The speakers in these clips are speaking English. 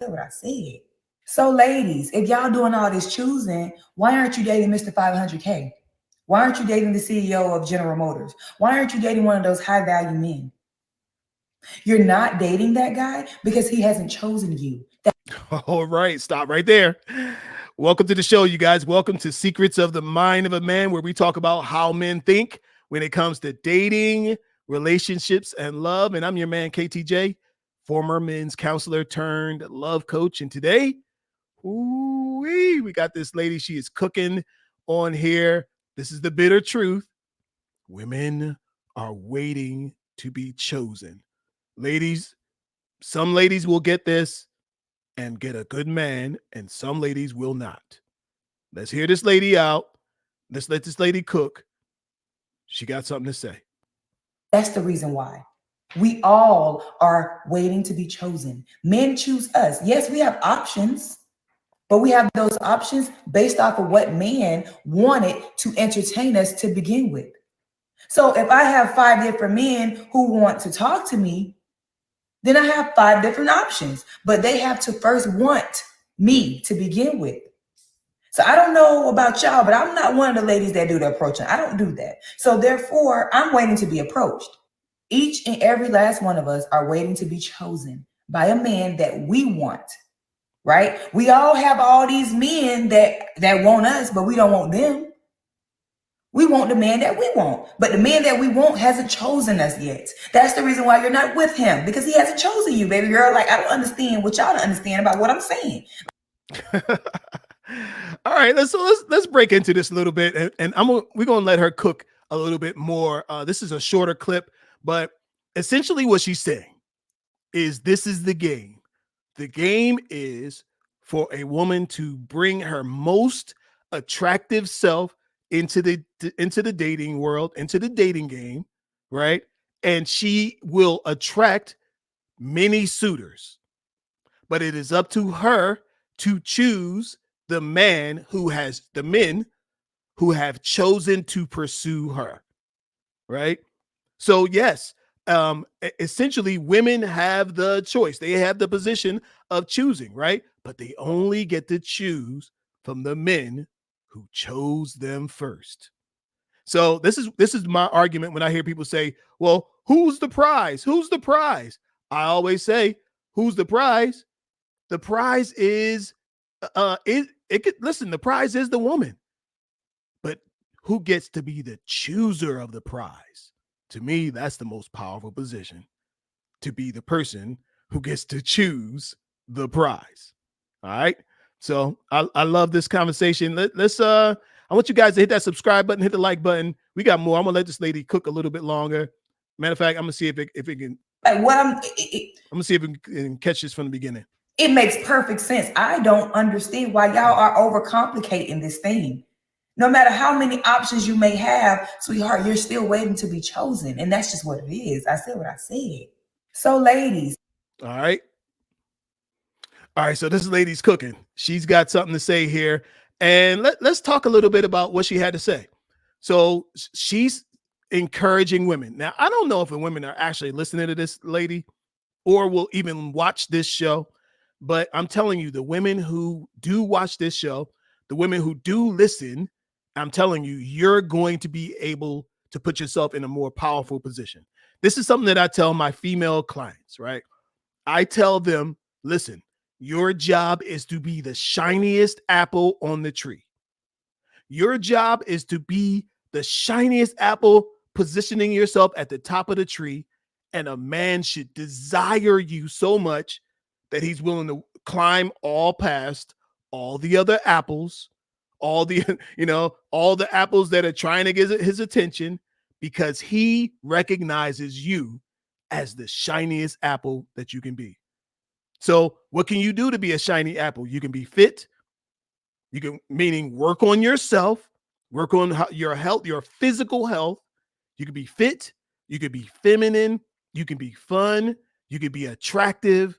That's what I said. So, ladies, if y'all doing all this choosing, why aren't you dating Mr. 500K? Why aren't you dating the CEO of General Motors? Why aren't you dating one of those high value men? You're not dating that guy because he hasn't chosen you. All right, stop right there. Welcome to the show, you guys. Welcome to Secrets of the Mind of a Man, where we talk about how men think when it comes to dating, relationships, and love. And I'm your man, KTJ, former men's counselor turned love coach. And today, we got this lady. She is cooking on here. This is the bitter truth. Women are waiting to be chosen. Ladies, some ladies will get this and get a good man, and some ladies will not. Let's hear this lady out. Let's let this lady cook. She got something to say. That's the reason why. We all are waiting to be chosen. Men choose us. Yes, we have options, but we have those options based off of what man wanted to entertain us to begin with. So if I have 5 different men who want to talk to me, then I have 5 different options, but they have to first want me to begin with. So I don't know about y'all, but I'm not one of the ladies that do the approaching. I don't do that. So therefore, I'm waiting to be approached. Each and every last one of us are waiting to be chosen by a man that we want, right? We all have all these men that want us, but we don't want them. We want the man that we want, but the man that we want hasn't chosen us yet. That's the reason why you're not with him, because he hasn't chosen you, baby girl. Like, I don't understand what y'all don't understand about what I'm saying. All right, let's break into this a little bit, and we're gonna let her cook a little bit more. This is a shorter clip, but essentially what she's saying is this is the game. The game is for a woman to bring her most attractive self into the dating world, into the dating game, right? And she will attract many suitors. But it is up to her to choose the men who have chosen to pursue her, right? So yes, essentially women have the choice. They have the position of choosing, right? But they only get to choose from the men who chose them first. So this is my argument when I hear people say, well, who's the prize? Who's the prize? I always say, who's the prize? The prize is listen, the prize is the woman. But who gets to be the chooser of the prize? To me, that's the most powerful position, to be the person who gets to choose the prize. All right. So I love this conversation. Let's I want you guys to hit that subscribe button, hit the like button. We got more. I'm gonna let this lady cook a little bit longer. Matter of fact, I'm gonna see if it can. Like what I'm gonna see if it can catch this from the beginning. It makes perfect sense. I don't understand why y'all are overcomplicating this thing. No matter how many options you may have, sweetheart, you're still waiting to be chosen. And that's just what it is. I said what I said. So, ladies. All right. All right. So this lady's cooking. She's got something to say here. And let's talk a little bit about what she had to say. So she's encouraging women. Now, I don't know if the women are actually listening to this lady or will even watch this show, but I'm telling you, the women who do watch this show, the women who do listen, I'm telling you, you're going to be able to put yourself in a more powerful position. This is something that I tell my female clients, right? I tell them, listen, your job is to be the shiniest apple on the tree. Your job is to be the shiniest apple, positioning yourself at the top of the tree. And a man should desire you so much that he's willing to climb all past all the other apples, all the, all the apples that are trying to get his attention, because he recognizes you as the shiniest apple that you can be. So what can you do to be a shiny apple? You can be fit. You can, meaning work on yourself, work on your health, your physical health. You can be fit. You can be feminine. You can be fun. You can be attractive.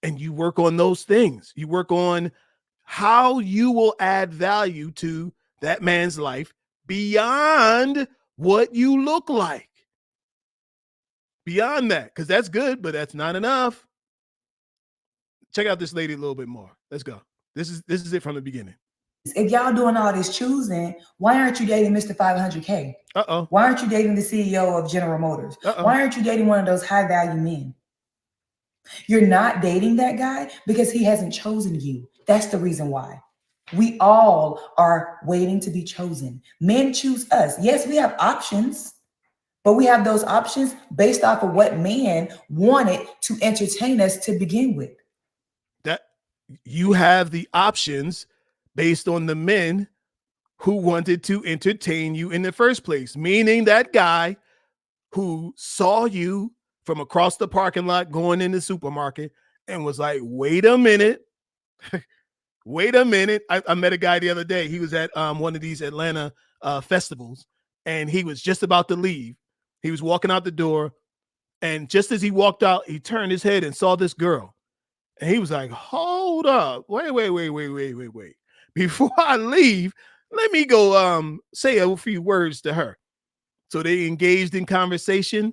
And you work on those things. You work on how you will add value to that man's life beyond what you look like. Beyond that, because that's good, but that's not enough. check out this lady a little bit more. Let's go. This is it from the beginning. If y'all doing all this choosing, why aren't you dating Mr. 500K? Uh-oh. Why aren't you dating the CEO of General Motors? Uh-oh. Why aren't you dating one of those high value men? You're not dating that guy because he hasn't chosen you. That's the reason why. We all are waiting to be chosen. Men choose us. Yes, we have options, but we have those options based off of what man wanted to entertain us to begin with. That you have the options based on the men who wanted to entertain you in the first place, meaning that guy who saw you from across the parking lot going in the supermarket and was like, wait a minute. Wait a minute. I met a guy the other day. He was at one of these Atlanta festivals, and he was just about to leave. He was walking out the door, and just as he walked out, he turned his head and saw this girl. And he was like, hold up. Wait. Before I leave, let me go say a few words to her. So they engaged in conversation.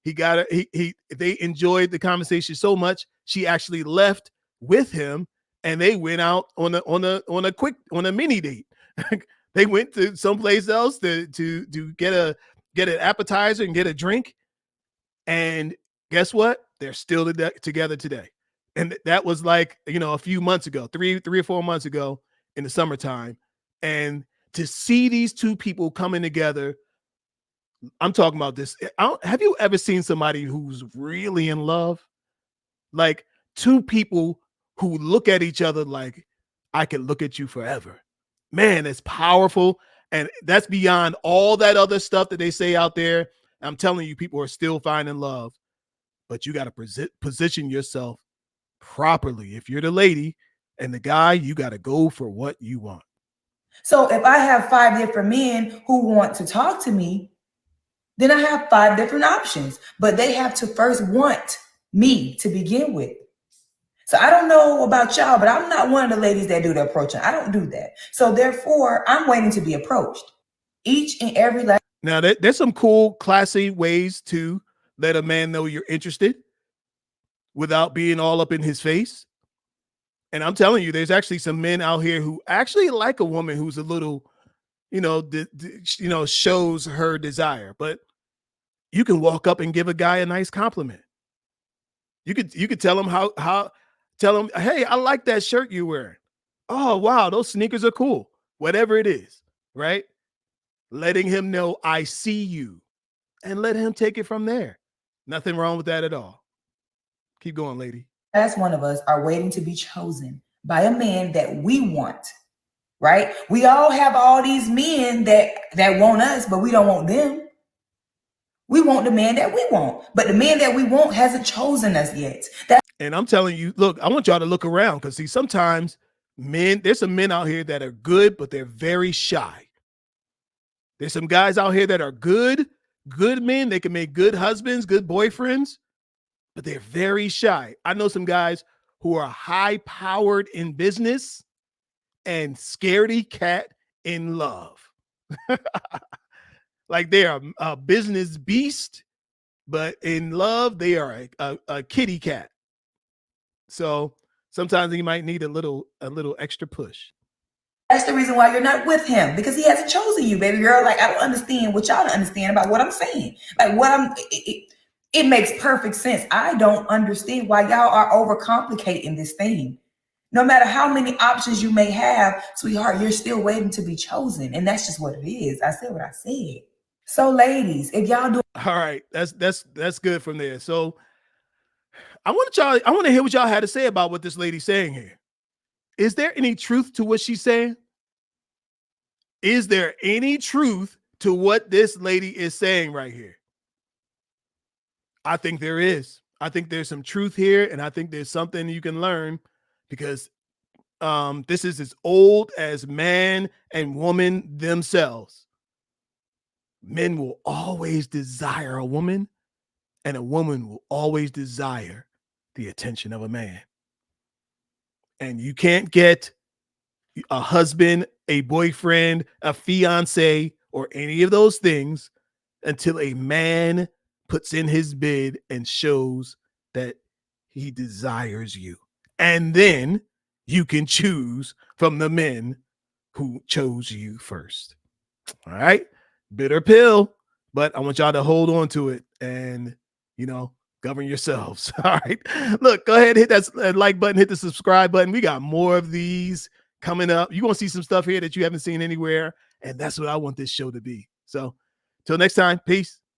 They enjoyed the conversation so much, she actually left with him, and they went out on a mini date. They went to someplace else to get an appetizer and get a drink. And guess what? They're still together today. And that was like, a few months ago, three or 4 months ago in the summertime. And to see these two people coming together, I'm talking about this. Have you ever seen somebody who's really in love? Like two people who look at each other like, I can look at you forever. Man, it's powerful. And that's beyond all that other stuff that they say out there. I'm telling you, people are still finding love, but you got to position yourself properly. If you're the lady and the guy, you got to go for what you want. So if I have 5 different men who want to talk to me, then I have 5 different options, but they have to first want me to begin with. So I don't know about y'all, but I'm not one of the ladies that do the approaching. I don't do that. So therefore, I'm waiting to be approached. Each and every last. Now, there's some cool, classy ways to let a man know you're interested without being all up in his face. And I'm telling you, there's actually some men out here who actually like a woman who's a little, shows her desire. But you can walk up and give a guy a nice compliment. You could tell him tell him, hey, I like that shirt you're wearing. Oh, wow, those sneakers are cool. Whatever it is, right? Letting him know I see you, and let him take it from there. Nothing wrong with that at all. Keep going, lady. Last one of us are waiting to be chosen by a man that we want, right? We all have all these men that want us, but we don't want them. We want the man that we want, but the man that we want hasn't chosen us yet. And I'm telling you, look, I want y'all to look around, because see, sometimes there's some men out here that are good, but they're very shy. There's some guys out here that are good men. They can make good husbands, good boyfriends, but they're very shy. I know some guys who are high-powered in business and scaredy cat in love. Like they are a business beast, but in love, they are a kitty cat. So sometimes you might need a little extra push. That's the reason why you're not with him, because he hasn't chosen you, baby girl. Like, I don't understand what y'all don't understand about what I'm saying. Like, it makes perfect sense. I don't understand why y'all are overcomplicating this thing. No matter how many options you may have, sweetheart, you're still waiting to be chosen. And that's just what it is. I said what I said. So ladies, if y'all do. All right, that's good from there. So I want to hear what y'all had to say about what this lady's saying here. Is there any truth to what she's saying? Is there any truth to what this lady is saying right here? I think there is. I think there's some truth here, and I think there's something you can learn, because this is as old as man and woman themselves. Men will always desire a woman, and a woman will always desire the attention of a man. And you can't get a husband, a boyfriend, a fiance, or any of those things until a man puts in his bid and shows that he desires you. and then you can choose from the men who chose you first. All right. Bitter pill, but I want y'all to hold on to it and, govern yourselves. All right. Look, go ahead, hit that like button, hit the subscribe button. We got more of these coming up. You're going to see some stuff here that you haven't seen anywhere. And that's what I want this show to be. So till next time, peace.